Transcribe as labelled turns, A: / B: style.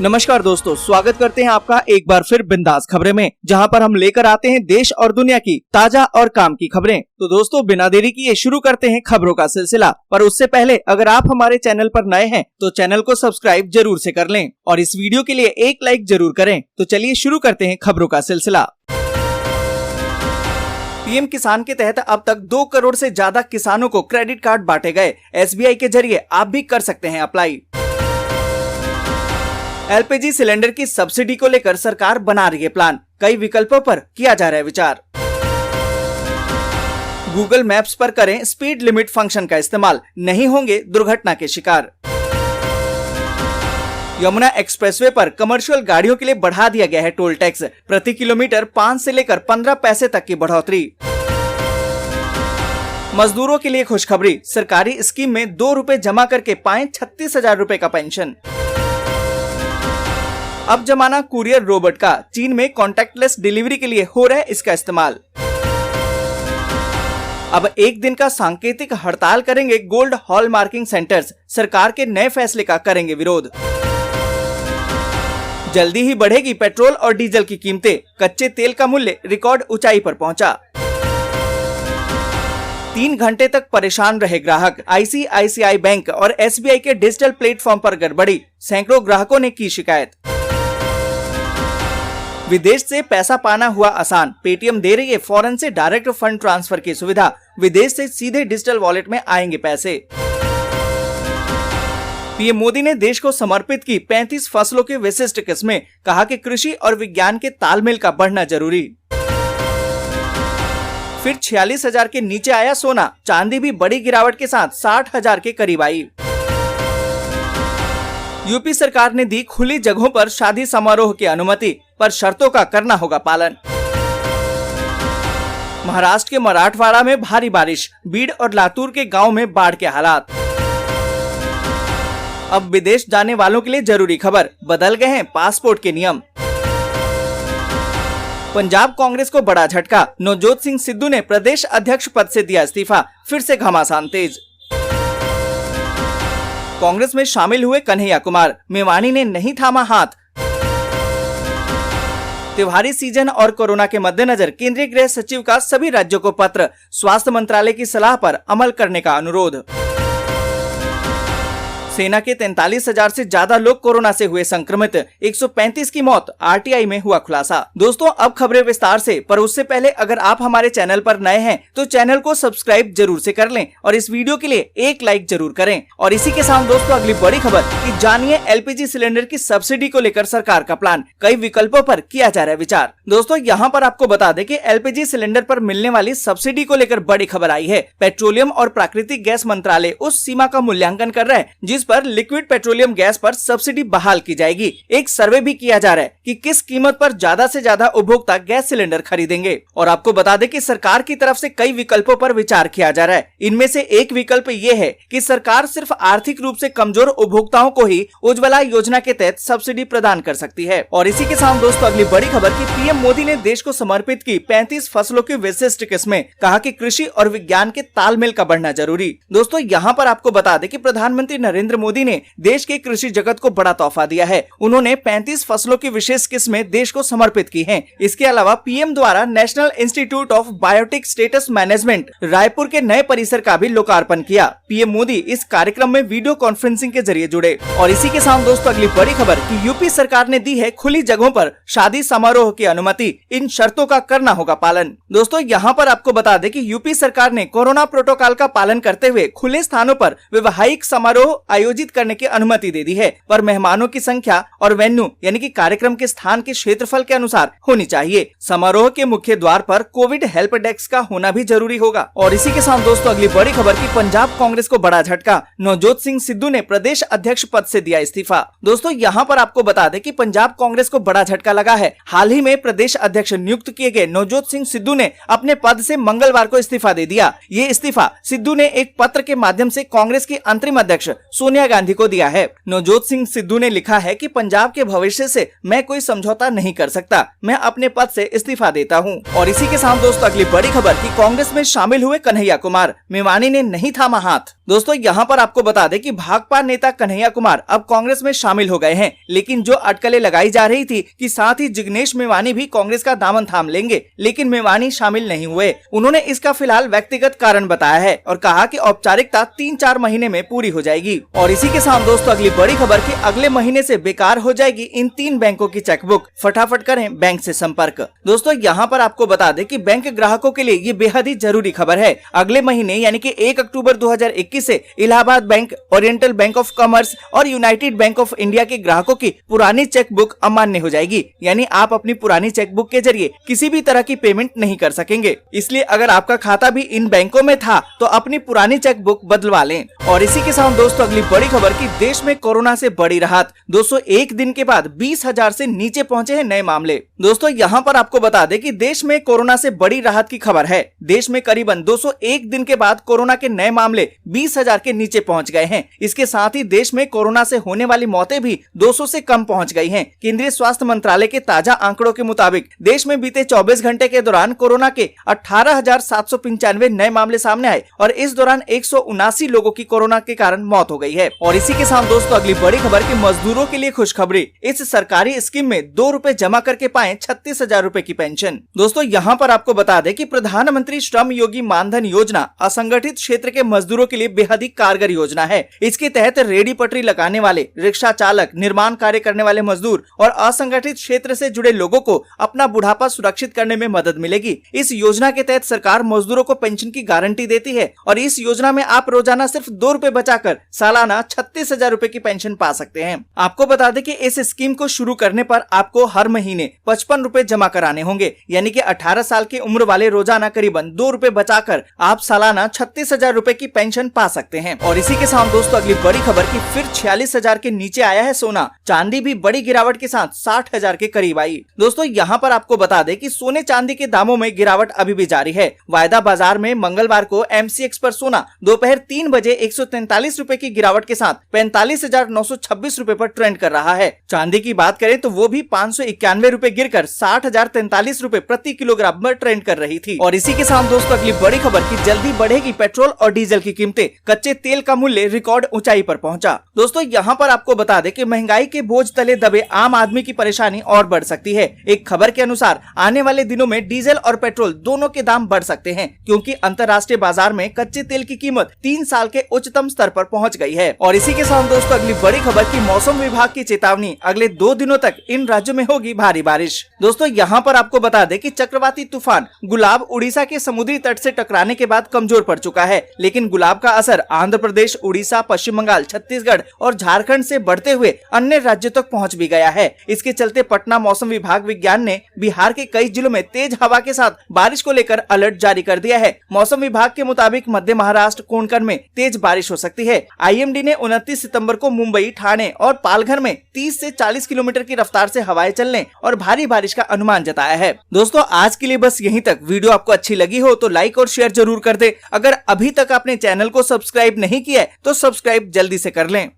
A: नमस्कार दोस्तों, स्वागत करते हैं आपका एक बार फिर बिंदास खबरें में, जहां पर हम लेकर आते हैं देश और दुनिया की ताजा और काम की खबरें। तो दोस्तों, बिना देरी किए शुरू करते हैं खबरों का सिलसिला। पर उससे पहले अगर आप हमारे चैनल पर नए हैं तो चैनल को सब्सक्राइब जरूर से कर लें और इस वीडियो के लिए एक लाइक जरूर करें। तो चलिए शुरू करते हैं खबरों का सिलसिला। पीएम किसान के तहत अब तक 2 करोड़ से ज्यादा किसानों को क्रेडिट कार्ड बांटे गए। एसबीआई के जरिए आप भी कर सकते हैं अप्लाई। एलपीजी सिलेंडर की सब्सिडी को लेकर सरकार बना रही है प्लान, कई विकल्पों पर किया जा रहा है विचार। गूगल मैप्स पर करें स्पीड लिमिट फंक्शन का इस्तेमाल, नहीं होंगे दुर्घटना के शिकार। यमुना एक्सप्रेसवे पर कमर्शियल गाड़ियों के लिए बढ़ा दिया गया है टोल टैक्स, प्रति किलोमीटर 5 से लेकर 15 पैसे तक की बढ़ोतरी। मजदूरों के लिए खुशखबरी, सरकारी स्कीम में 2 रुपए जमा करके पाएं 36,000 रुपए का पेंशन। अब जमाना कुरियर रोबोट का, चीन में कॉन्टैक्टलेस डिलीवरी के लिए हो रहा है इसका इस्तेमाल। अब एक दिन का सांकेतिक हड़ताल करेंगे गोल्ड हॉल मार्किंग सेंटर्स, सरकार के नए फैसले का करेंगे विरोध। जल्दी ही बढ़ेगी पेट्रोल और डीजल की कीमतें, कच्चे तेल का मूल्य रिकॉर्ड ऊंचाई पर पहुंचा। 3 घंटे तक परेशान रहे ग्राहक, आईसीआईसीआई बैंक और एसबीआई के डिजिटल प्लेटफॉर्म पर गड़बड़ी, सैकड़ों ग्राहकों ने की शिकायत। विदेश से पैसा पाना हुआ आसान, पेटीएम दे रही है फौरन से डायरेक्ट फंड ट्रांसफर की सुविधा, विदेश से सीधे डिजिटल वॉलेट में आएंगे पैसे। पीएम मोदी ने देश को समर्पित की 35 फसलों की विशिष्ट किस्में, कहा कि कृषि और विज्ञान के तालमेल का बढ़ना जरूरी। फिर 46,000 के नीचे आया सोना, चांदी भी बड़ी गिरावट के साथ 60,000 के करीब आई। यूपी सरकार ने दी खुली जगहों पर शादी समारोह की अनुमति, पर शर्तों का करना होगा पालन। महाराष्ट्र के मराठवाड़ा में भारी बारिश, बीड और लातूर के गांव में बाढ़ के हालात। अब विदेश जाने वालों के लिए जरूरी खबर, बदल गए हैं पासपोर्ट के नियम। पंजाब कांग्रेस को बड़ा झटका, नवजोत सिंह सिद्धू ने प्रदेश अध्यक्ष पद से दिया इस्तीफा, फिर से घमासान तेज। कांग्रेस में शामिल हुए कन्हैया कुमार, मेवानी ने नहीं थामा हाथ। त्योहारी सीजन और कोरोना के मद्देनजर केंद्रीय गृह सचिव का सभी राज्यों को पत्र, स्वास्थ्य मंत्रालय की सलाह पर अमल करने का अनुरोध। सेना के 43,000 से ज्यादा लोग कोरोना से हुए संक्रमित, 135 की मौत, आरटीआई में हुआ खुलासा। दोस्तों, अब खबरें विस्तार से, पर उससे पहले अगर आप हमारे चैनल पर नए हैं तो चैनल को सब्सक्राइब जरूर से कर लें और इस वीडियो के लिए एक लाइक जरूर करें। और इसी के साथ दोस्तों अगली बड़ी खबर कि जानिए एलपीजी सिलेंडर की सब्सिडी को लेकर सरकार का प्लान, कई विकल्पों पर किया जा रहा है विचार। दोस्तों, यहाँ पर आपको बता दें कि एलपीजी सिलेंडर पर मिलने वाली सब्सिडी को लेकर बड़ी खबर आई है। पेट्रोलियम और प्राकृतिक गैस मंत्रालय उस सीमा का मूल्यांकन कर रहा है जिस पर लिक्विड पेट्रोलियम गैस पर सब्सिडी बहाल की जाएगी। एक सर्वे भी किया जा रहा है कि किस कीमत पर ज्यादा से ज्यादा उपभोक्ता गैस सिलेंडर खरीदेंगे। और आपको बता दें कि सरकार की तरफ से कई विकल्पों पर विचार किया जा रहा है। इनमें से एक विकल्प ये है कि सरकार सिर्फ आर्थिक रूप से कमजोर उपभोक्ताओं को ही उज्ज्वला योजना के तहत सब्सिडी प्रदान कर सकती है। और इसी के साथ दोस्तों अगली बड़ी खबर की पीएम मोदी ने देश को समर्पित की 35 फसलों की विशिष्ट किस्में, कहा कि कृषि और विज्ञान के तालमेल का बढ़ना जरूरी। दोस्तों, यहाँ पर आपको बता दें कि प्रधानमंत्री नरेंद्र मोदी ने देश के कृषि जगत को बड़ा तोहफा दिया है। उन्होंने 35 फसलों की विशेष किस्में देश को समर्पित की हैं। इसके अलावा पीएम द्वारा national institute of biotic stress management Raipur के नए परिसर का भी लोकार्पण किया। पीएम मोदी इस कार्यक्रम में वीडियो कॉन्फ्रेंसिंग के जरिए जुड़े। और इसी के साथ दोस्तों अगली बड़ी खबर कि यूपी सरकार ने दी है खुली जगहों पर शादी समारोह की अनुमति, इन शर्तों का करना होगा पालन। दोस्तों, यहाँ पर आपको बता दें कि यूपी सरकार ने कोरोना प्रोटोकॉल का पालन करते हुए खुले स्थानों पर वैवाहिक समारोह आयोजित करने की अनुमति दे दी है, पर मेहमानों की संख्या और वेन्यू यानी कि कार्यक्रम के स्थान के क्षेत्रफल के अनुसार होनी चाहिए। समारोह के मुख्य द्वार पर कोविड हेल्प डेस्क का होना भी जरूरी होगा। और इसी के साथ दोस्तों अगली बड़ी खबर की पंजाब कांग्रेस को बड़ा झटका, नवजोत सिंह सिद्धू ने प्रदेश अध्यक्ष पद से दिया इस्तीफा। दोस्तों, यहाँ पर आपको बता दें कि पंजाब कांग्रेस को बड़ा झटका लगा है। हाल ही में प्रदेश अध्यक्ष नियुक्त किए गए नवजोत सिंह सिद्धू ने अपने पद से मंगलवार को इस्तीफा दे दिया। ये इस्तीफा सिद्धू ने एक पत्र के माध्यम से कांग्रेस के अंतरिम अध्यक्ष सोनिया गांधी को दिया है। नवजोत सिंह सिद्धू ने लिखा है कि पंजाब के भविष्य से मैं कोई समझौता नहीं कर सकता, मैं अपने पद से इस्तीफा देता हूं। और इसी के साथ दोस्तों अगली बड़ी खबर कि कांग्रेस में शामिल हुए कन्हैया कुमार, मेवानी ने नहीं थामा हाथ। दोस्तों यहाँ पर आपको बता दें कि भाकपा नेता कन्हैया कुमार अब कांग्रेस में शामिल हो गए हैं, लेकिन जो अटकलें लगाई जा रही थी कि साथ ही जिग्नेश मेवानी भी कांग्रेस का दामन थाम लेंगे, लेकिन मेवानी शामिल नहीं हुए। उन्होंने इसका फिलहाल व्यक्तिगत कारण बताया है और कहा कि औपचारिकता 3-4 महीने में पूरी हो जाएगी। और इसी के साथ दोस्तों अगली बड़ी खबर कि अगले महीने से बेकार हो जाएगी इन 3 बैंकों की चेकबुक, फटाफट करें बैंक से संपर्क। दोस्तों यहाँ पर आपको बता दें कि बैंक ग्राहकों के लिए ये बेहद ही जरूरी खबर है। अगले महीने यानी कि 1 अक्टूबर 2021 से Allahabad bank, oriental bank of commerce और यूनाइटेड बैंक ऑफ इंडिया के ग्राहकों की पुरानी चेकबुक अमान्य हो जाएगी, यानी आप अपनी पुरानी चेकबुक के जरिए किसी भी तरह की पेमेंट नहीं कर सकेंगे। इसलिए अगर आपका खाता भी इन बैंकों में था तो अपनी पुरानी चेकबुक बदलवा लें। और इसी के साथ दोस्तों अगली बड़ी खबर कि देश में कोरोना से बड़ी राहत, 201 दिन के बाद 20,000 से नीचे पहुंचे हैं नए मामले। दोस्तों यहाँ पर आपको बता दें कि देश में कोरोना से बड़ी राहत की खबर है। देश में करीबन 201 दिन के बाद कोरोना के नए मामले 20,000 के नीचे पहुंच गए हैं। इसके साथ ही देश में कोरोना से होने वाली मौतें भी 200 से कम पहुंच गई हैं। केंद्रीय स्वास्थ्य मंत्रालय के ताजा आंकड़ों के मुताबिक देश में बीते 24 घंटे के दौरान कोरोना के 18,795 नए मामले सामने आए और इस दौरान 179 लोगों की कोरोना के कारण मौत हो गई है। और इसी के साथ दोस्तों अगली बड़ी खबर कि मजदूरों के लिए खुशखबरी, इस सरकारी स्कीम में 2 रुपए जमा करके पाएं 36,000 रुपए की पेंशन। दोस्तों यहाँ पर आपको बता दें कि प्रधानमंत्री श्रम योगी मानधन योजना असंगठित क्षेत्र के मजदूरों के लिए बेहद ही कारगर योजना है। इसके तहत रेडी पटरी लगाने वाले, रिक्शा चालक, निर्माण कार्य करने वाले मजदूर और असंगठित क्षेत्र से जुड़े लोगों को अपना बुढ़ापा सुरक्षित करने में मदद मिलेगी। इस योजना के तहत सरकार मजदूरों को पेंशन की गारंटी देती है और इस योजना में आप रोजाना सिर्फ 2 रुपए बचाकर सालाना 36,000 रुपए की पेंशन पा सकते हैं। आपको बता दें कि इस स्कीम को शुरू करने पर आपको हर महीने 55 रुपए जमा कराने होंगे, यानी कि 18 साल की उम्र वाले रोजाना करीबन 2 रुपए बचाकर आप सालाना 36,000 रुपए की पेंशन पा सकते हैं। और इसी के साथ दोस्तों अगली बड़ी खबर की फिर 46,000 के नीचे आया है सोना, चांदी भी बड़ी गिरावट के साथ 60,000 के करीब आई। दोस्तों यहाँ पर आपको बता दें कि सोने चांदी के दामों में गिरावट अभी भी जारी है। वायदा बाजार में मंगलवार को MCX पर सोना दोपहर 3 बजे 143 रुपए की गिरावट के साथ 45,926 रुपए पर ट्रेंड कर रहा है। चांदी की बात करें तो वो भी 591 रुपए गिरकर 60,043 रुपए प्रति किलोग्राम पर ट्रेंड कर रही थी। और इसी के साथ दोस्तों अगली बड़ी खबर की जल्दी बढ़ेगी पेट्रोल और डीजल की कीमतें, कच्चे तेल का मूल्य रिकॉर्ड ऊंचाई पर पहुंचा। दोस्तों यहाँ पर आपको बता दें कि महंगाई के बोझ तले दबे आम आदमी की परेशानी और बढ़ सकती है। एक खबर के अनुसार आने वाले दिनों में डीजल और पेट्रोल दोनों के दाम बढ़ सकते हैं, क्योंकि अंतर्राष्ट्रीय बाजार में कच्चे तेल की कीमत 3 साल के उच्चतम स्तर पर पहुंच गई है। और इसी के साथ दोस्तों अगली बड़ी खबर की मौसम विभाग की चेतावनी, अगले 2 दिनों तक इन राज्यों में होगी भारी बारिश। दोस्तों यहाँ पर आपको बता दें कि चक्रवाती तूफान गुलाब उड़ीसा के समुद्री तट से टकराने के बाद कमजोर पड़ चुका है, लेकिन गुलाब का असर आंध्र प्रदेश, उड़ीसा, पश्चिम बंगाल, छत्तीसगढ़ और झारखंड से बढ़ते हुए अन्य राज्यों तक पहुंच भी गया है। इसके चलते पटना मौसम विभाग विज्ञान ने बिहार के कई जिलों में तेज हवा के साथ बारिश को लेकर अलर्ट जारी कर दिया है। मौसम विभाग के मुताबिक मध्य महाराष्ट्र, कोंकण में तेज बारिश हो सकती है। IMD ने 29 सितंबर को मुंबई, ठाणे और पालघर में 30 से 40 किलोमीटर की रफ्तार से हवाएं चलने और भारी बारिश का अनुमान जताया है। दोस्तों आज के लिए बस यहीं तक। वीडियो आपको अच्छी लगी हो तो लाइक और शेयर जरूर कर दे। अगर अभी तक आपने चैनल को सब्सक्राइब नहीं किया है तो सब्सक्राइब जल्दी से कर लें।